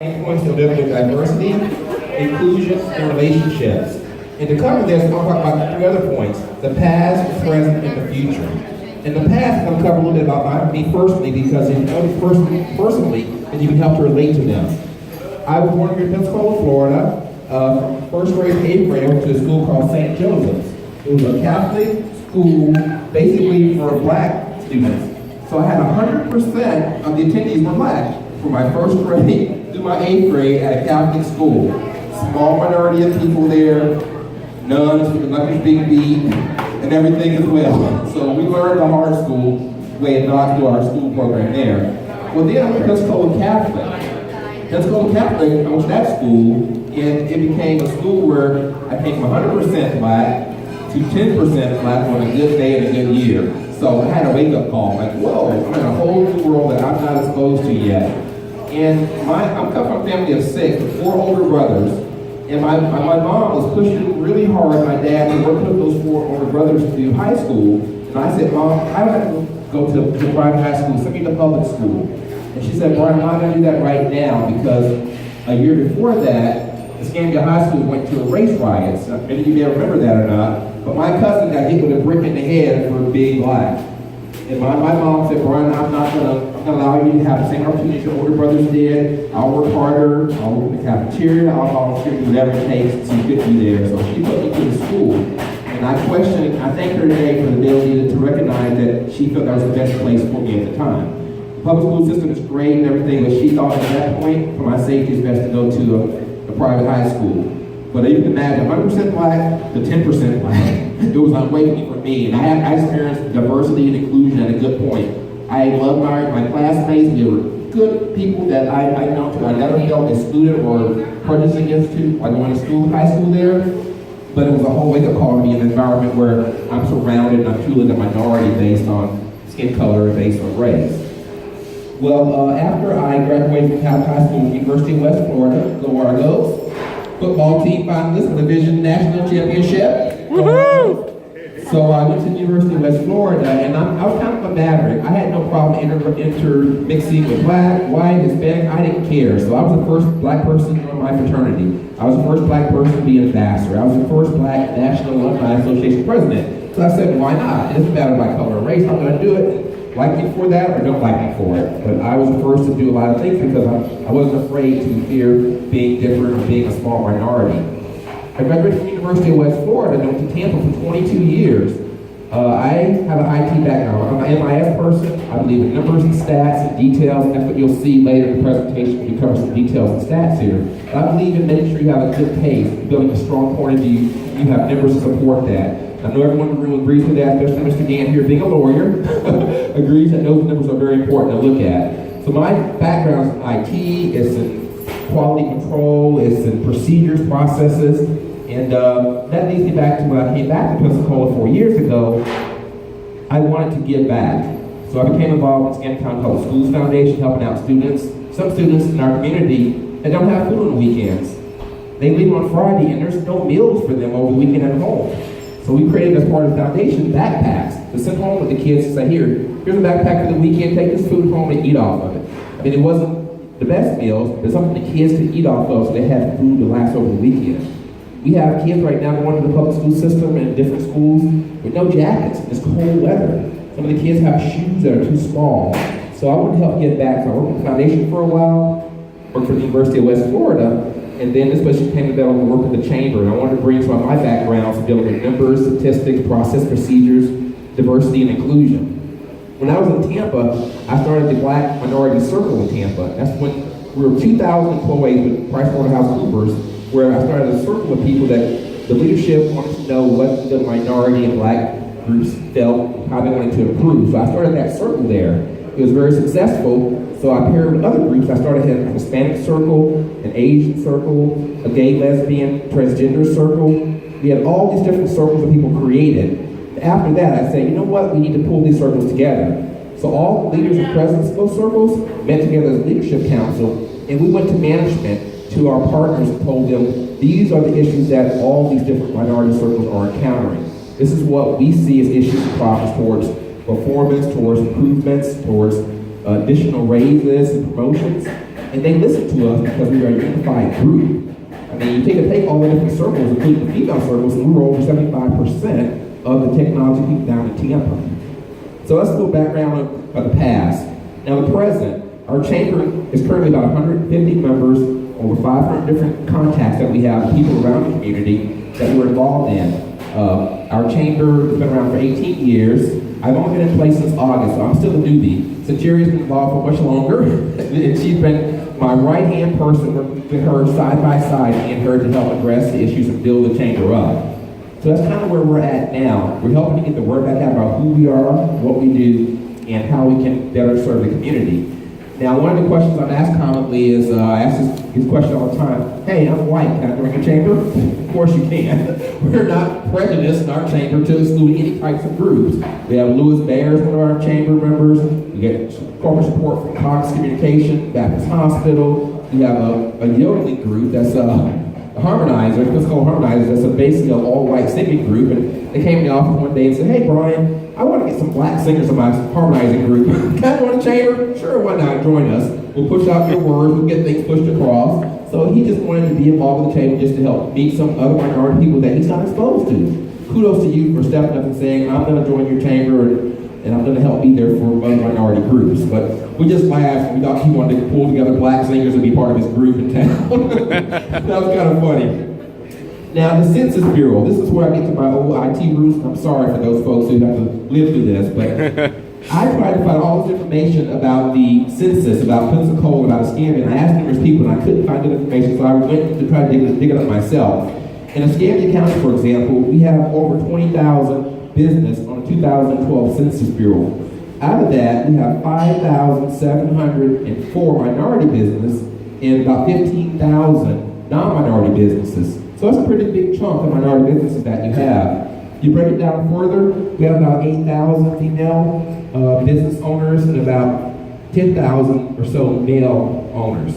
Points of dealing with diversity, inclusion, and relationships. And to cover this, I'm going to talk about three other points: the past, the present, and the future. In the past, I'm going to cover a little bit about me personally, because if you know me personally, then you can help to relate to them. I was born here in Pensacola, Florida. From first grade to 8th grade, I went to a school called St. Joseph's. It was a Catholic school, basically for black students. So I had 100% of the attendees were black from my first grade through my 8th grade at a Catholic school. Small minority of people there, nuns with the lucky big beat, and everything as well. So we learned the hard school way and not through our school program there. Well, then I went to Pensacola Catholic. Pensacola Catholic, I went to that school, and it became a school where I came from 100% black to 10% black on a good day and a good year. So I had a wake-up call, like, whoa, I'm in a whole new world that I'm not exposed to yet. And I'm coming from a family of 6 with 4 older brothers, and my mom was pushing really hard my dad to work with those 4 older brothers to high school. And I said, Mom, I don't have to go to private high school, send me to public school. And she said, Brian, I'm not going to do that right now, because a year before that, Escambia High School went to a race riots. Many of you may remember that or not, but my cousin got hit with a brick in the head for being black. And my mom said, Brian, I'm not going to allow you to have the same opportunities your older brothers did. I'll work harder, I'll work in the cafeteria, I'll volunteer, do whatever it takes to get you there. So she put me to the school. And I thank her today for the ability to recognize that she felt that was the best place for me at the time. The public school system is great and everything, but she thought at that point, for my safety, it's best to go to a private high school. But you can imagine, 100% black to 10% black. It was awakening for me, and I experienced diversity and inclusion at a good point. I loved my classmates. They were good people that I know to. I never felt excluded or prejudiced against to while going to school, high school there. But it was a whole wake-up call to me in an environment where I'm surrounded and I'm truly the minority based on skin color and based on race. Well, after I graduated from Catholic High School, University of West Florida, go Argos, football team finalist for the Division National Championship. Woohoo! So I went to the University of West Florida, and I was kind of a maverick. I had no problem intermixing with black, white, Hispanic. I didn't care. So I was the first black person in my fraternity. I was the first black person to be an ambassador. I was the first black National Alumni Association president. So I said, why not? It doesn't matter my color or race. I'm going to do it. Like me for that or don't like me for it. But I was the first to do a lot of things because I wasn't afraid to fear being different or being a small minority. I graduated from the University of West Florida and went to Tampa for 22 years. I have an IT background. I'm an MIS person. I believe in numbers and stats and details, and that's what you'll see later in the presentation when we cover some details and stats here. But I believe in making sure you have a good case, building a strong point of view. You have numbers to support that. I know everyone in the room agrees with that, especially Mr. Gann here, being a lawyer, agrees that those numbers are very important to look at. So my background is in IT, it's in quality control, it's in procedures, processes, and that leads me back to when I came back to Pensacola 4 years ago. I wanted to give back. So I became involved in Scantatown Public Schools Foundation, helping out students, some students in our community that don't have food on the weekends. They leave on Friday and there's no meals for them over the weekend at home. So we created, as part of the foundation, backpacks to send home with the kids to say, here's a backpack for the weekend, take this food home and eat off of it. I mean, it wasn't the best meals, but something the kids could eat off of so they had food to last over the weekend. We have kids right now going to the public school system and different schools with no jackets. It's cold weather. Some of the kids have shoes that are too small. So I wanted to help give back. So I worked with the foundation for a while, worked for the University of West Florida, and then this question came about to work with the chamber, and I wanted to bring some of my backgrounds dealing with numbers, statistics, process procedures, diversity, and inclusion. When I was in Tampa, I started the Black Minority Circle in Tampa. That's when we were 2,000 employees with PricewaterhouseCoopers, where I started a circle of people that the leadership wanted to know what the minority and black groups felt, how they wanted to improve. So I started that circle there. It was very successful. So I paired with other groups. I started a Hispanic circle, an Asian circle, a gay, lesbian, transgender circle. We had all these different circles that people created. After that, I said, you know what? We need to pull these circles together. So all the leaders and presidents of those circles met together as a leadership council, and we went to management, to our partners, and told them, these are the issues that all these different minority circles are encountering. This is what we see as issues and problems towards performance, towards improvements, towards additional raises and promotions. And they listen to us because we are a unified group. I mean, you take all the different circles, including the female circles, and we were over 75% of the technology people down in Tampa. So that's a little background of the past. Now the present, our chamber is currently about 150 members, over 500 different contacts that we have, people around the community that we're involved in. Our chamber has been around for 18 years. I've only been in place since August, so I'm still a newbie. So Jerry's been involved for much longer, and she's been my right-hand person, working with her side by side, and her to help address the issues and build the chamber up. So that's kind of where we're at now. We're helping to get the word back out about who we are, what we do, and how we can better serve the community. Now, one of the questions I'm asked commonly is, I ask this question all the time, hey, I'm white, can I join your chamber? Of course you can. We're not prejudiced in our chamber to exclude any types of groups. We have Louis Bears, one of our chamber members. We get corporate support from Cox Communication, Baptist Hospital. We have a yodeling group that's a harmonizer, Pensacola Harmonizers, that's basically an all-white singing group. And they came to the office one day and said, hey, Brian, I want to get some black singers in my harmonizing group. Can I join the chamber? Sure, why not? Join us. We'll push out your words. We'll get things pushed across. So he just wanted to be involved with the chamber just to help meet some other minority people that he's not exposed to. Kudos to you for stepping up and saying, I'm going to join your chamber and I'm going to help be there for other minority groups. But we just laughed. We thought he wanted to pull together black singers and be part of his group in town. That was kind of funny. Now, the Census Bureau, this is where I get to my old IT roots. I'm sorry for those folks who have to live through this, but I tried to find all this information about the census, about Pensacola, about Escambia, and I asked numerous people, and I couldn't find that information, so I went to try to dig it up myself. In Escambia County, for example, we have over 20,000 business on the 2012 Census Bureau. Out of that, we have 5,704 minority business and about 15,000 non-minority businesses. So that's a pretty big chunk of minority businesses that you have. You break it down further, we have about 8,000 female business owners and about 10,000 or so male owners.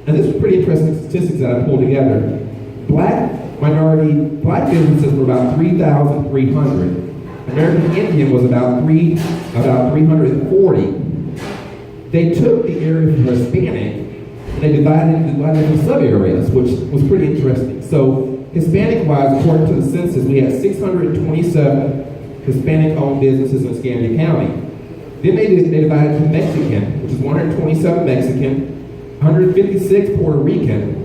And this is pretty interesting statistics that I pulled together. Black businesses were about 3,300. American Indian was about 340. They took the area for Hispanic and they divided into sub-areas, which was pretty interesting. So Hispanic-wise, according to the census, we had 627 Hispanic-owned businesses in Escambia County. Then they divided into Mexican, which is 127 Mexican, 156 Puerto Rican,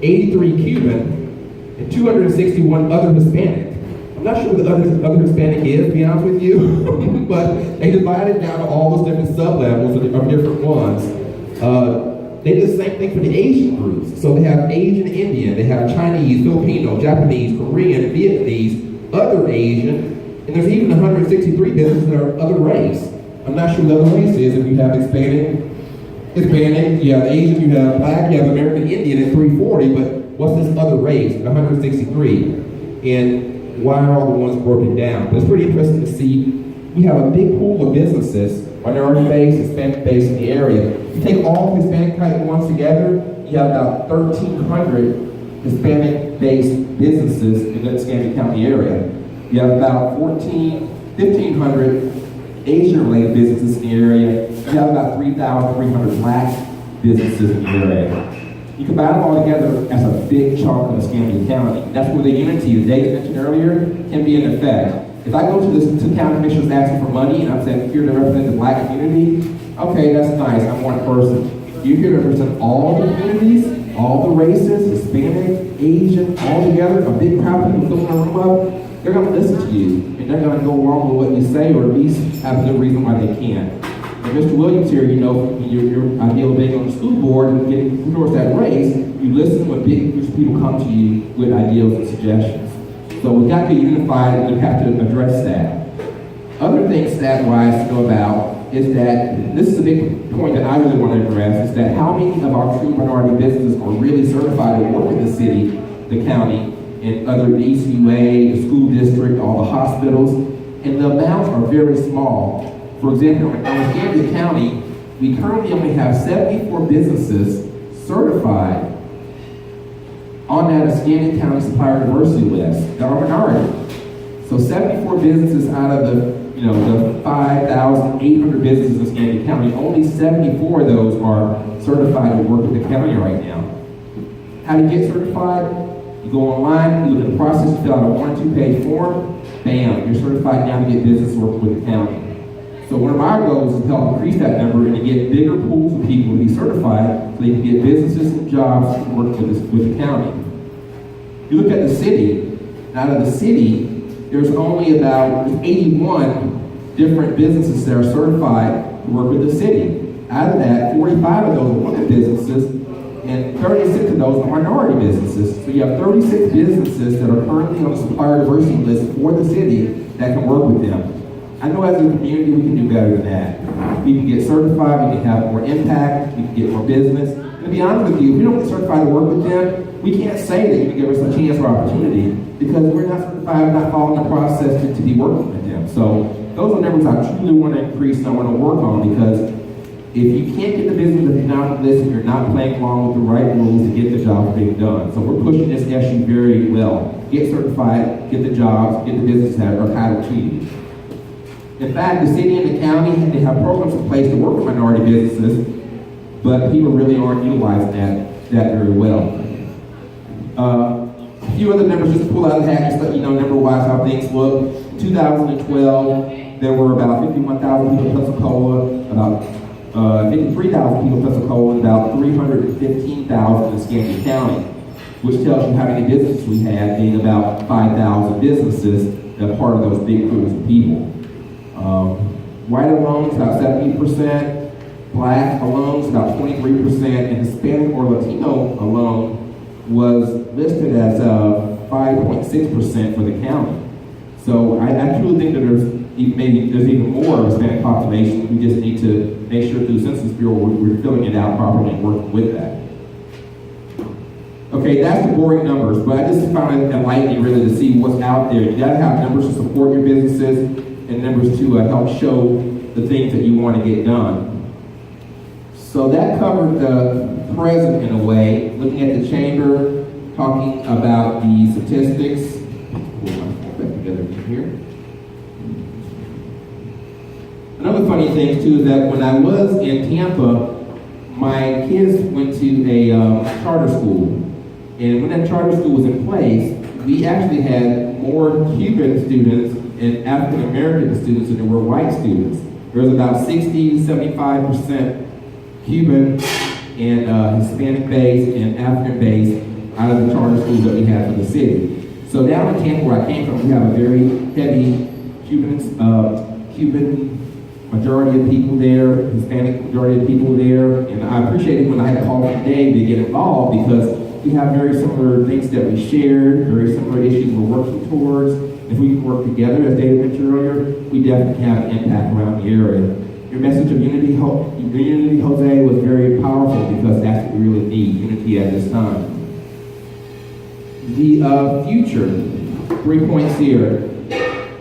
83 Cuban, and 261 other Hispanic. I'm not sure what the other Hispanic is, to be honest with you, but they divided down to all those different sub-levels of different ones. They did the same thing for the Asian groups. So they have Asian Indian, they have Chinese, Filipino, Japanese, Korean, Vietnamese, other Asian, and there's even 163 businesses that are other race. I'm not sure what the other race is. If you have Hispanic, you have Asian, you have Black, you have American Indian at 340, but what's this other race at 163? And why are all the ones broken down? But it's pretty interesting to see. We have a big pool of businesses, minority-based, Hispanic-based in the area. You take all Hispanic-type ones together, you have about 1,300 Hispanic-based businesses in the Escambia County area. You have about 1,500 Asian-related businesses in the area. You have about 3,300 Black businesses in the area. You combine them all together as a big chunk of Escambia County. That's where the unity that Dave mentioned earlier can be in effect. If I go to the county commissioners asking for money and I'm saying, here to represent the Black community, okay, that's nice, I'm one person. You're here to represent all the communities, all the races, Hispanic, Asian, all together, a big crowd of people filling a room up, they're going to listen to you, and they're going to go along with what you say, or at least have a good reason why they can. And Mr. Williams here, you know, you're ideal being on the school board and getting towards that race, you listen when big groups of people come to you with ideals and suggestions. So we've got to be unified and we have to address that. Other things stat-wise to know about is that, this is a big point that I really want to address, is that how many of our true minority businesses are really certified to work in the city, the county, and other, the ECUA, the school district, all the hospitals, and the amounts are very small. For example, in Escambia County, we currently only have 74 businesses certified on that Escambia County Supplier Diversity List that are minority. So 74 businesses out of the 5,800 businesses in Escambia County, only 74 of those are certified to work with the county right now. How do you get certified? You go online, you look at the process, you fill out a 1 or 2 page form, bam, you're certified now to get business working with the county. So one of our goals is to help increase that number and to get bigger pools of people to be certified so they can get businesses and jobs to work with the county. You look at the city, out of the city, there's only about 81 different businesses that are certified to work with the city. Out of that, 45 of those are women businesses, and 36 of those are minority businesses. So you have 36 businesses that are currently on the supplier diversity list for the city that can work with them. I know as a community we can do better than that. We can get certified, we can have more impact, we can get more business. And to be honest with you, if we don't get certified to work with them, we can't say that you can give us a chance or opportunity because we're not certified, we're not following the process to be working with them. So those are numbers I truly want to increase and I want to work on, because if you can't get the business, if you're not on the list, you're not playing along with the right rules to get the job being done. So we're pushing this issue very well. Get certified, get the jobs, get the business that are entitled to you. In fact, the city and the county, they have programs in place to work with minority businesses, but people really aren't utilizing that very well. A few other numbers just to pull out of the hat, just to let you know number-wise how things look. In 2012, there were about 51,000 people in Pensacola, about 53,000 people in Pensacola, and about 315,000 in Schenectady County, which tells you how many businesses we had, being about 5,000 businesses that are part of those big pools of people. White alone is about 70%, black alone is about 23%, and Hispanic or Latino alone was listed as 5.6% for the county. So I truly think that there's even more Hispanic population. We just need to make sure through the Census Bureau we're filling it out properly and working with that. Okay, that's the boring numbers, but I just found it enlightening really to see what's out there. You gotta have numbers to support your businesses and numbers to help show the things that you want to get done. So that covered the present in a way, looking at the chamber, talking about the statistics. Pull my phone back together here. Another funny thing too is that when I was in Tampa, my kids went to a charter school. And when that charter school was in place, we actually had more Cuban students and African American students than there were white students. There was about 60-75% Cuban and Hispanic based and African based out of the charter schools that we had for the city. So down in Tampa, where I came from, we have a very heavy Cuban majority of people there, Hispanic majority of people there, and I appreciated when I had called today to get involved because we have very similar things that we shared, very similar issues we're working towards. If we can work together, as David mentioned earlier, we definitely have an impact around the area. Your message of unity, Jose, was very powerful because that's what we really need, unity at this time. The future, 3 points here.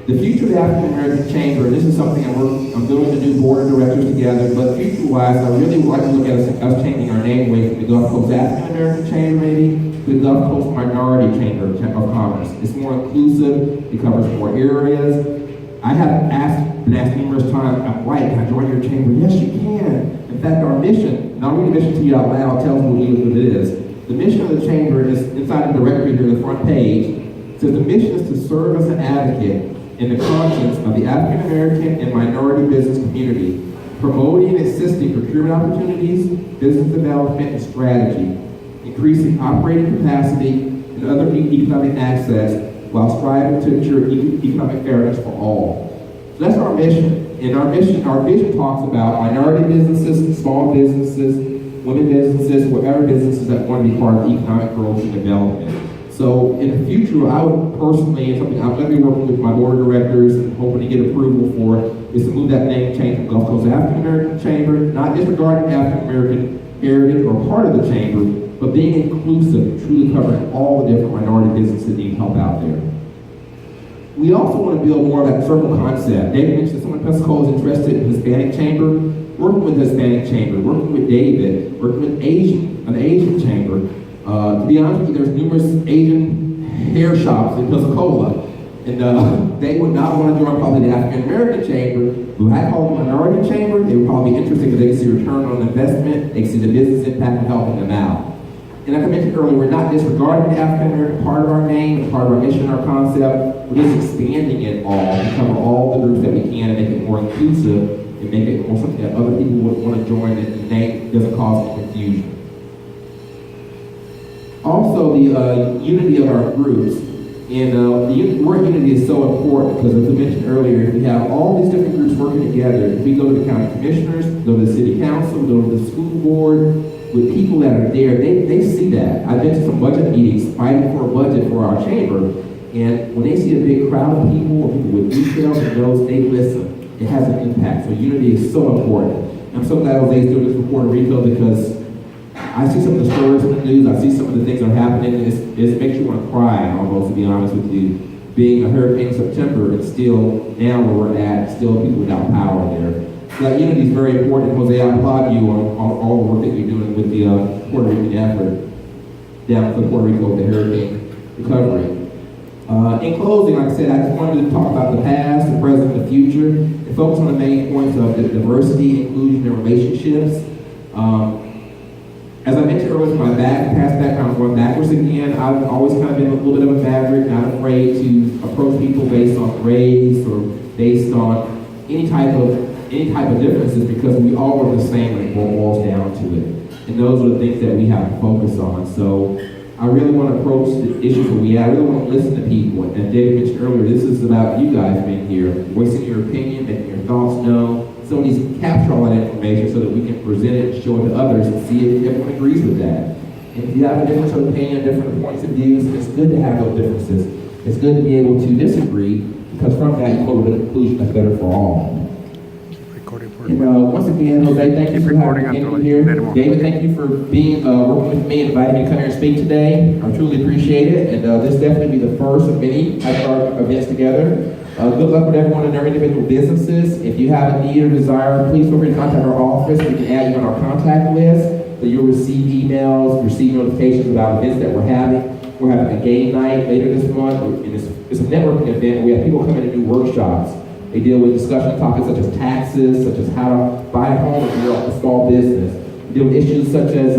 The future of the African American Chamber, and this is something I'm doing the new board of directors together, but future-wise, I really would like to look at us changing our name away from the Gulf Coast African American Chamber, maybe, to the Gulf Coast Minority Chamber of Commerce. It's more inclusive, it covers more areas. I have been asked numerous times, I'm white, can I join your chamber? Yes, you can. In fact, our mission, not only the mission to you out loud, tells me what it is. The mission of the chamber is inside the directory here on the front page. It says the mission is to serve as an advocate in the conscience of the African American and minority business community, promoting and assisting procurement opportunities, business development and strategy, increasing operating capacity and other economic access while striving to ensure economic fairness for all. So that's our mission. And our vision talks about minority businesses, small businesses, women businesses, whatever businesses that want to be part of economic growth and development. So in the future, I would personally, and something I'm going to be working with my board of directors and hoping to get approval for, is to move that name change from Gulf Coast African American Chamber, not disregarding African American heritage or part of the chamber, but being inclusive, truly covering all the different minority businesses that need help out there. We also want to build more of that circle concept. David mentioned that someone in Pensacola is interested in the Hispanic Chamber, working with the Hispanic Chamber, working with David, working with an Asian Chamber. To be honest with you, there's numerous Asian hair shops in Pensacola, And they would not want to join probably the African American chamber, who I call the minority chamber. They would probably be interested because they can see return on investment, they can see the business impact of helping them out. And like I mentioned earlier, we're not disregarding the African American part of our name, part of our mission, our concept. We're just expanding it all to cover all the groups that we can and make it more inclusive and make it more something that other people would want to join and the name doesn't cause any confusion. Also, the unity of our groups. And the word unity is so important because, as we mentioned earlier, if we have all these different groups working together, if we go to the county commissioners, go to the city council, go to the school board, with people that are there, they see that. I've been to some budget meetings fighting for a budget for our chamber, and when they see a big crowd of people or people with details and those, they listen. It has an impact. So unity is so important. I'm so glad Jose's doing this for Puerto Rico because I see some of the stories in the news, I see some of the things that are happening, and it makes you want to cry almost, to be honest with you. Being a hurricane in September, and still now where we're at, still people without power there. So that unity is very important. Jose, I applaud you on all the work that you're doing with the Puerto Rican effort down to Puerto Rico with the hurricane recovery. In closing, like I said, I just wanted to talk about the past, the present, and the future, and focus on the main points of diversity, inclusion, and relationships. As I mentioned earlier, my past background, going backwards again, I've always kind of been a little bit of a maverick, not afraid to approach people based on race or based on any type of differences because we all are the same when it boils down to it. And those are the things that we have to focus on. So I really want to approach the issues that we have. I really want to listen to people. And David mentioned earlier, this is about you guys being here, voicing your opinion, making your thoughts known. So we need to capture all that information so that we can present it and show it to others and see if everyone agrees with that. And if you have a difference of opinion, different points of views, it's good to have those differences. It's good to be able to disagree because from that you come to a conclusion that's better for all. And once again, Jose, thank you for having me here. David, thank you for being working with me and inviting me to come here and speak today. I truly appreciate it. And this definitely be the first of many type of events together. Good luck with everyone in their individual businesses. If you have a need or desire, please feel free to contact our office. We can add you on our contact list so you'll receive emails, receive notifications about events that we're having. We're having a game night later this month. And it's a networking event. We have people come in and do workshops. They deal with discussion topics such as taxes, such as how to buy a home if you're a small business. We deal with issues such as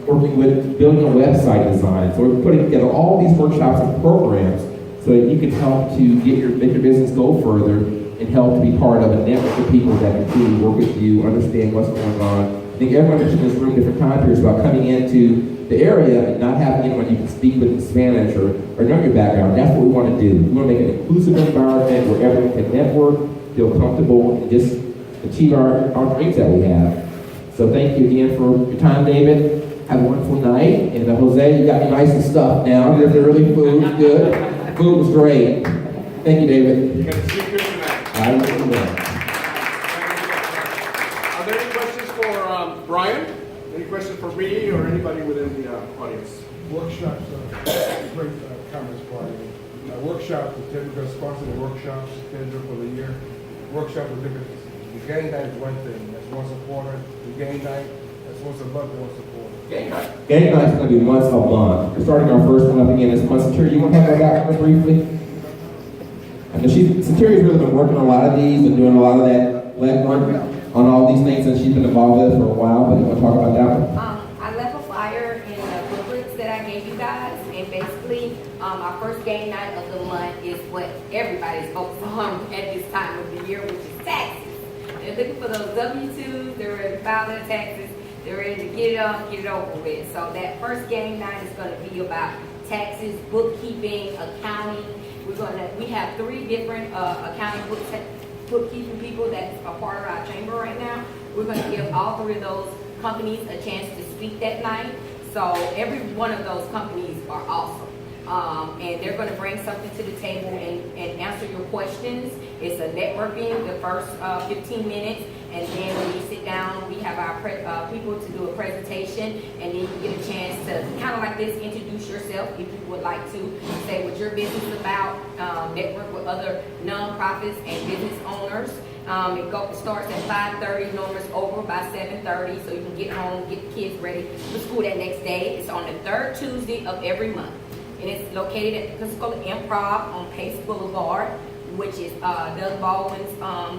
working with building a website design. So we're putting together all these workshops and programs so that you can help to make your business go further and help to be part of a network of people that can truly work with you, understand what's going on. I think everyone in this room, different time periods, about coming into the area and not having anyone you can speak with in Spanish or know your background. That's what we want to do. We want to make an inclusive environment where everyone can network, feel comfortable, and just achieve our dreams that we have. So thank you again for your time, David. Have a wonderful night. And Jose, you got me nice and stuffed now. They're really food, good. Food was great. Thank you, David. You're going to speak here tonight. I will. Are there any questions for Brian? Any questions for me or anybody within the audience? Workshops, great comments, Brian. Workshops, the typical sponsor the workshops scheduled for the year. Workshop with different. The game night is one thing. That's once a quarter. The game night, that's once a month, once a quarter. Game night is going to be once a month. We're starting our first one up again this month. Satiri, you want to talk about that briefly? I know Satiri's really been working on a lot of these and doing a lot of that legwork on all these things that she's been involved with for a while, but you want to talk about that one? I left a flyer in the booklets that I gave you guys, and basically our first game night of the month is what everybody's focused on at this time of the year, which is taxes. They're looking for those W-2s, they're ready to file their taxes, they're ready to get it over with. So that first game night is going to be about taxes, bookkeeping, accounting. We have 3 different accounting bookkeeping people that are part of our chamber right now. We're going to give all 3 of those companies a chance to speak that night. So every one of those companies are awesome. And they're going to bring something to the table and answer your questions. It's a networking, the first 15 minutes, and then when you sit down, we have our people to do a presentation, and then you get a chance to kind of like this, introduce yourself if you would like to, say what your business is about, network with other nonprofits and business owners. It starts at 5:30, normally it's over by 7:30, so you can get home, get the kids ready for school that next day. It's on the 3rd Tuesday of every month. and it's located at the Pensacola Improv on Pace Boulevard, which is Doug Baldwin's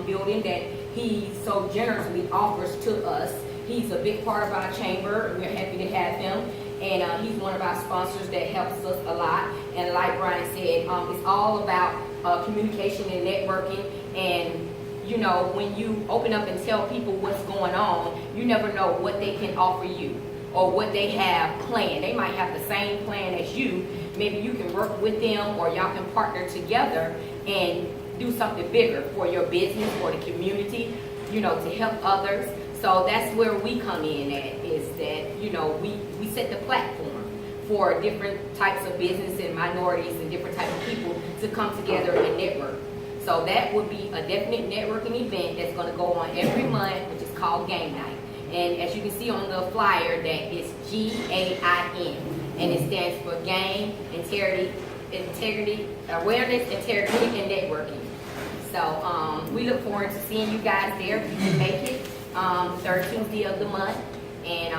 building that he so generously offers to us. He's a big part of our chamber. We're happy to have him. And he's one of our sponsors that helps us a lot. And like Brian said, it's all about communication and networking. And you know, when you open up and tell people what's going on, you never know what they can offer you or what they have planned. They might have the same plan as you. Maybe you can work with them, or y'all can partner together and do something bigger for your business or the community, you know, to help others. So that's where we come in at, is that, you know, we set the platform for different types of business and minorities and different types of people to come together and network. So that would be a definite networking event that's going to go on every month, which is called Game Night. And as you can see on the flyer, that is GAIN, and it stands for Game, Integrity, Awareness, Integrity, and Networking. So we look forward to seeing you guys there if you can make it, third Tuesday of the month. And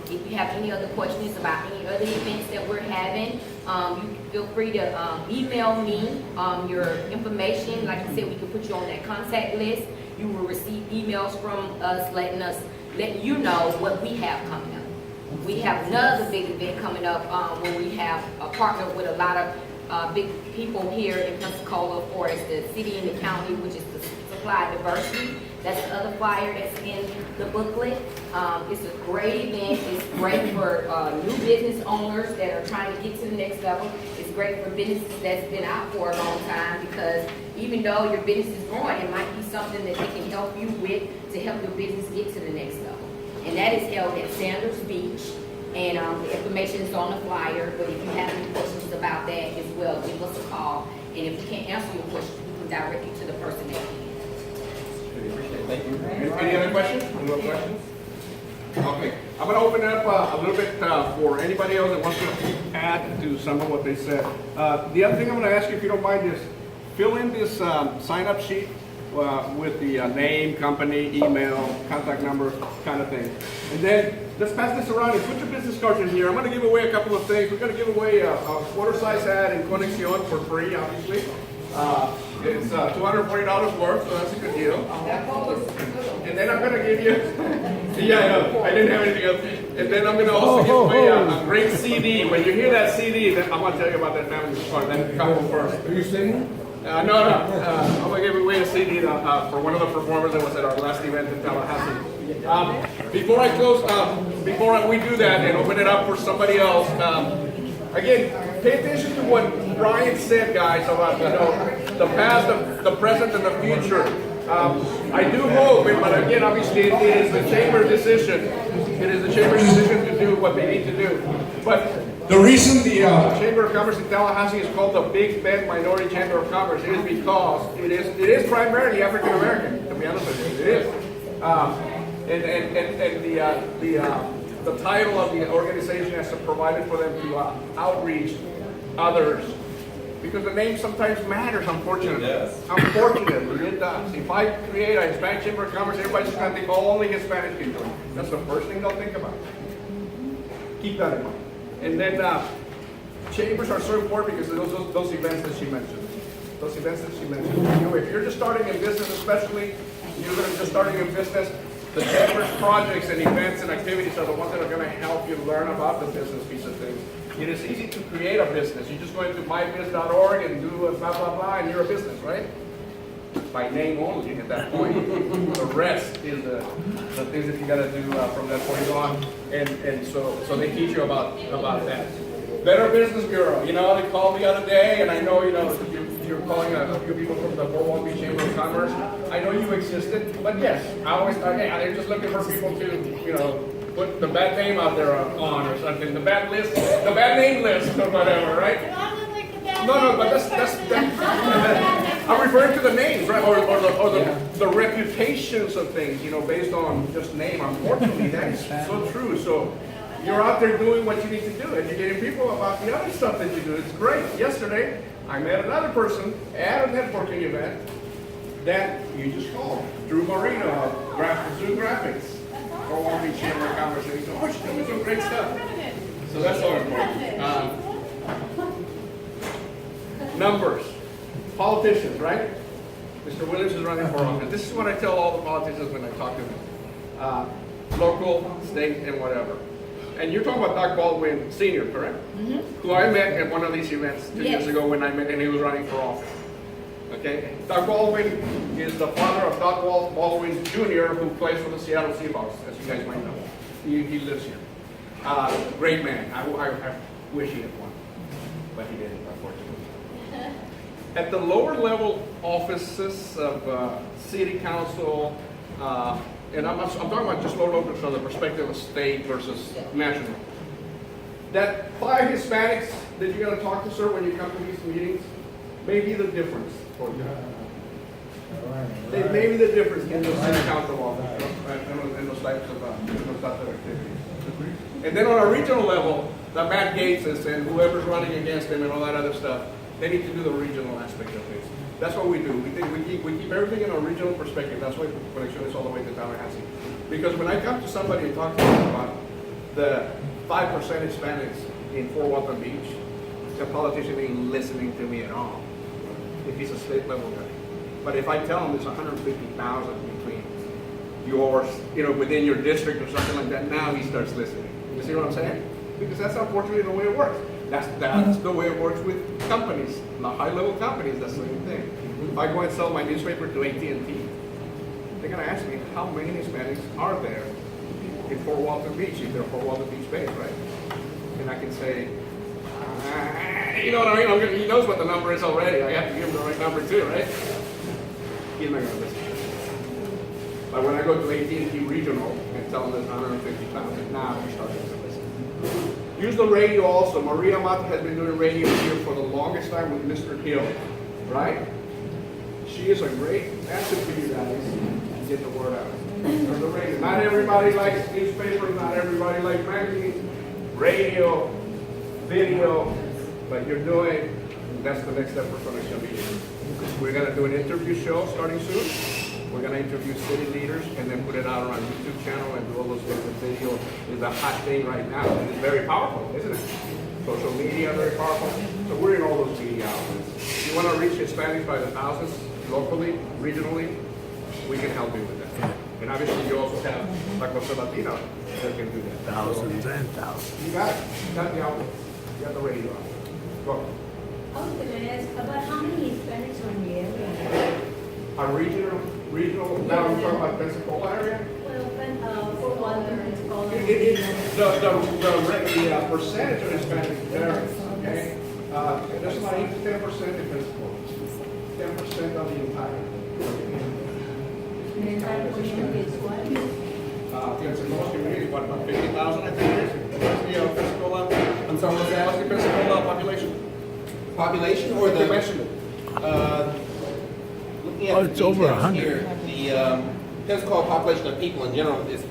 if you have any other questions about any other events that we're having, you can feel free to email me your information. Like I said, we can put you on that contact list. You will receive emails from us letting you know what we have coming up. We have another big event coming up where we have a partner with a lot of big people here in Pensacola for us, the city and the county, which is the Supply Diversity. That's the other flyer that's in the booklet. It's a great event. It's great for new business owners that are trying to get to the next level. It's great for businesses that's been out for a long time, because even though your business is growing, it might be something that they can help you with to help your business get to the next level. And that is held at Sanders Beach. And the information is on the flyer, but if you have any questions about that as well, give us a call. And if we can't answer your question, we can direct you to the person that can. Thank you. Any other questions? Any more questions? Okay, I'm going to open it up a little bit for anybody else that wants to add to some of what they said. The other thing I'm going to ask you, if you don't mind, is fill in this sign-up sheet with the name, company, email, contact number, kind of thing. And then let's pass this around and put your business cards in here. I'm going to give away a couple of things. We're going to give away a quarter-size ad in Conexion for free, obviously. It's $240 worth, so that's a good deal. And then I'm going to give you, yeah, I know, I didn't have anything else. And then I'm going to also give away a great CD. When you hear that CD, then I'm going to tell you about that family part, then couple first. Are you singing? No. I'm going to give away a CD for one of the performers that was at our last event in Tallahassee. Before I close, before we do that and open it up for somebody else, again, pay attention to what Brian said, guys, about the past, the present, and the future. I do hope, but again, obviously, it is the chamber's decision. It is the chamber's decision to do what they need to do. But the reason the Chamber of Commerce in Tallahassee is called the Big Bend Minority Chamber of Commerce is because it is primarily African American. To be honest with you, it is. And the title of the organization has provided for them to outreach others, because the name sometimes matters, unfortunately. Unfortunately, it does. If I create a Hispanic Chamber of Commerce, everybody's just going to think only Hispanic people. That's the first thing they'll think about. Keep that in mind. And then chambers are so important because of those events that she mentioned. Those events that she mentioned. If you're just starting a business, especially, you're just starting a business, the chamber's projects and events and activities are the ones that are going to help you learn about the business piece of things. It is easy to create a business. You just go into mybiz.org and do blah, blah, blah, and you're a business, right? By name only at that point. The rest is the things that you got to do from that point on. And so they teach you about that. Better Business Bureau. You know, they called the other day, and I know, you're calling a few people from the Fort Walton Beach Chamber of Commerce. I know you existed, but yes, I always thought, hey, they're just looking for people to, put the bad name out there on or something, the bad name list or whatever, right? No, but that's I'm referring to the names, right? Or the reputations of things, based on just name. Unfortunately, that is so true. So you're out there doing what you need to do, educating people about the other stuff that you do. It's great. Yesterday, I met another person at a networking event that you just called, Drew Marino of Zoo Graphics. Or Long Beach Chamber of Commerce, and he said, oh, she's doing some great stuff. So that's all important. Numbers. Politicians, right? Mr. Williams is running for office. This is what I tell all the politicians when I talk to them. Local, state, and whatever. And you're talking about Doc Baldwin Sr., correct? Who I met at one of these events 2 years ago when I met and he was running for office. Okay? Doc Baldwin is the father of Doc Baldwin Jr., who plays for the Seattle Seahawks, as you guys might know. He lives here. Great man. I wish he had won, but he didn't, unfortunately. At the lower level offices of city council, and I'm talking about just lower level from the perspective of state versus national. That 5 Hispanics that you're going to talk to, sir, when you come to these meetings, may be the difference for you. They may be the difference in those city council offices and those types of activities. And then on a regional level, the Matt Gateses and whoever's running against him and all that other stuff, they need to do the regional aspect of things. That's what we do. We keep everything in a regional perspective. That's why Conexion is all the way to Tallahassee. Because when I come to somebody and talk to them about the 5% Hispanics in Fort Walton Beach, the politician ain't listening to me at all. If he's a state level guy. But if I tell him there's 150,000 between yours, within your district or something like that, now he starts listening. You see what I'm saying? Because that's unfortunately the way it works. That's the way it works with companies, the high-level companies. That's the same thing. If I go and sell my newspaper to AT&T, they're going to ask me how many Hispanics are there in Fort Walton Beach, if they're Fort Walton Beach based, right? And I can say, you know what I mean? He knows what the number is already. I have to give him the right number too, right? He's not going to listen. But when I go to AT&T Regional and tell them there's 150,000, now he starts to listen. Use the radio also. Maria Mata has been doing radio here for the longest time with Mr. Hill, right? She is a great asset for you guys to get the word out. There's the radio. Not everybody likes newspapers, not everybody likes magazines, radio, video, but you're doing, that's the next step for Conexion Media. We're going to do an interview show starting soon. We're going to interview city leaders and then put it out on our YouTube channel and do all those things. Video is a hot thing right now. And it's very powerful, isn't it? Social media, very powerful. So we're in all those media outlets. If you want to reach Hispanics by the thousands, locally, regionally, we can help you with that. And obviously you also have La Cosa Latina that can do that. Thousands and thousands. You got it. You got the outlets. You got the radio outlets. Go. I was going to ask about how many Hispanics are in the area? Our regional, now we're talking about Pensacola area? Well, for one, Pensacola. The percentage of Hispanics varies, okay? There's about 8 to 10% in Pensacola. 10% of the entire. And that community is what? Pensacola's community, what, about 50,000, I think it is? Pensacola, I'm sorry, what's that? what's the Pensacola population? Population or You the? mentioned it. Looking at Oh, the it's over details 100. here, the Pensacola population of people in general is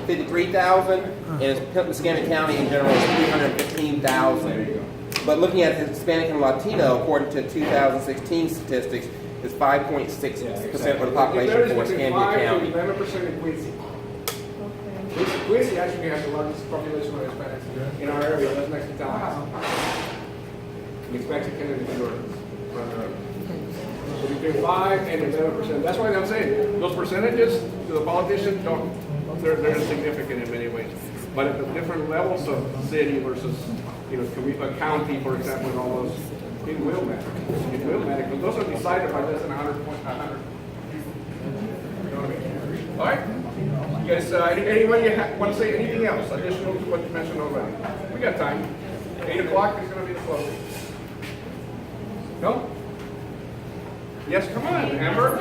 53,000, and Pennsylvania County in general is 315,000. But looking at Hispanic and Latino, according to 2016 statistics, is 5.6% of the population for Escambia County. 11% in Quincy. Quincy actually has the largest population of Hispanics in our area. That's next to Tallahassee. It's Mexican and Honduran. So between 5 and 11%. That's why I'm saying those percentages to the politicians they're insignificant in many ways. But at the different levels of city versus a county, for example, and all those, it will matter. It will matter because those are decided by less than 100 points. 100. You know what I mean? All right. You guys, anybody want to say anything else additional to what you mentioned already? We got time. 8 o'clock is going to be the closing. No? Yes, come on, Amber.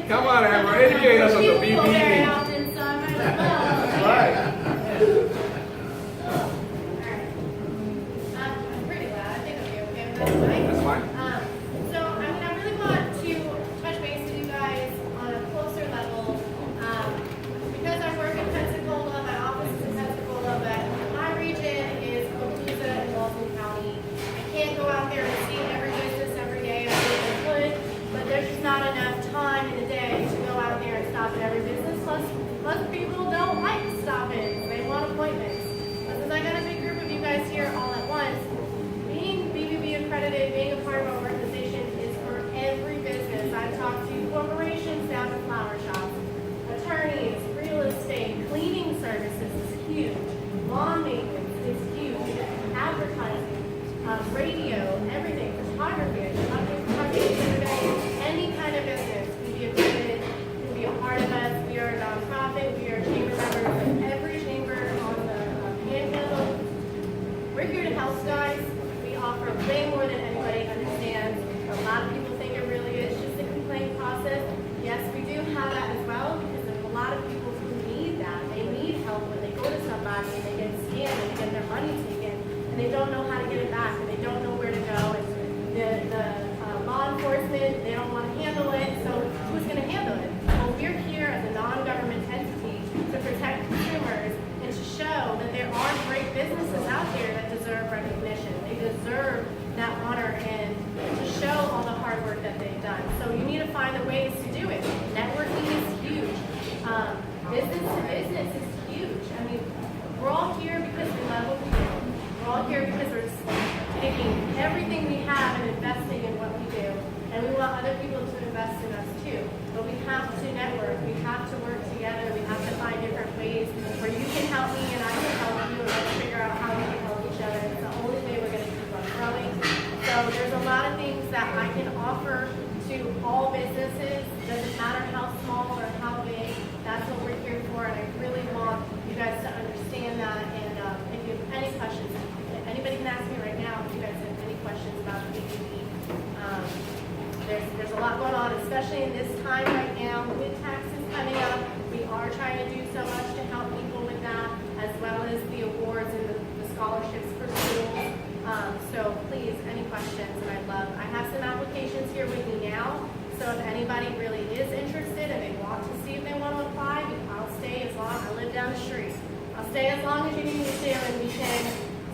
Come on, Amber. Educate us on the BBB. That's right. I'm pretty loud. I think I'll be okay with that. That's fine. I really want to touch base with you guys on a closer level. Because I work in Pensacola, my office is in Pensacola, but my region is Okaloosa and Walton County. I can't go out there and see every business every day. I wish I could, but there's just not enough time in the day to go out there and stop at every business. Plus people don't like stop-ins. They want appointments. But since I got a big group of you guys here all at once, being BBB accredited, being radio, everything, photography. I talked to photography the other day. Any kind of business can be accredited, can be a part of us. We are a nonprofit. We are chamber members of every chamber on the Panhandle. We're here to help guys. We offer way more than anybody understands. A lot of people think it really is just a complaint process. Yes, we do have that as well, because there's a lot of people who need that. They need help when they go to somebody and they get scammed and they get their money taken, and they don't know how to get it back, and they don't know where to go. And the law enforcement, they don't want to handle it, so who's going to handle it? Well, we're here as a non-government entity to protect consumers and to show that there are great businesses out there that deserve recognition. They deserve that honor and to show all the hard work that they've done. So you need to find the ways to do it. Networking is huge. Business to business is huge. I mean, we're all here because we love what we do. We're all here because we're taking everything we have and investing in what we do. And we want other people to invest in us too. But we have to network. We have to work together. We have to find different ways where you can help me and I can help you, and let's figure out how we can help each other. It's the only way we're going to keep on growing. So there's a lot of things that I can offer to all businesses. Doesn't matter how small or how big. That's what we're here for, and I really want you guys to understand that. And if you have any questions, anybody can ask me right now if you guys have any questions about PPP. There's a lot going on, especially in this time right now with taxes coming up. We are trying to do so much to help people with that, as well as the awards and the scholarships for schools. So please, any questions, and I have some applications here with me now. So if anybody really is interested and they want to see if they want to apply, I'll stay as long, I live down the street. I'll stay as long as you need me to, and we can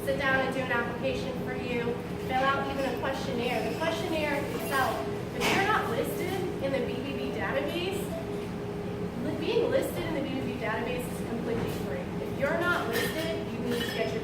sit down and do an application for you, fill out even a questionnaire. The questionnaire itself, if you're not listed in the BBB database, being listed in the BBB database is completely free. If you're not listed, you need to get your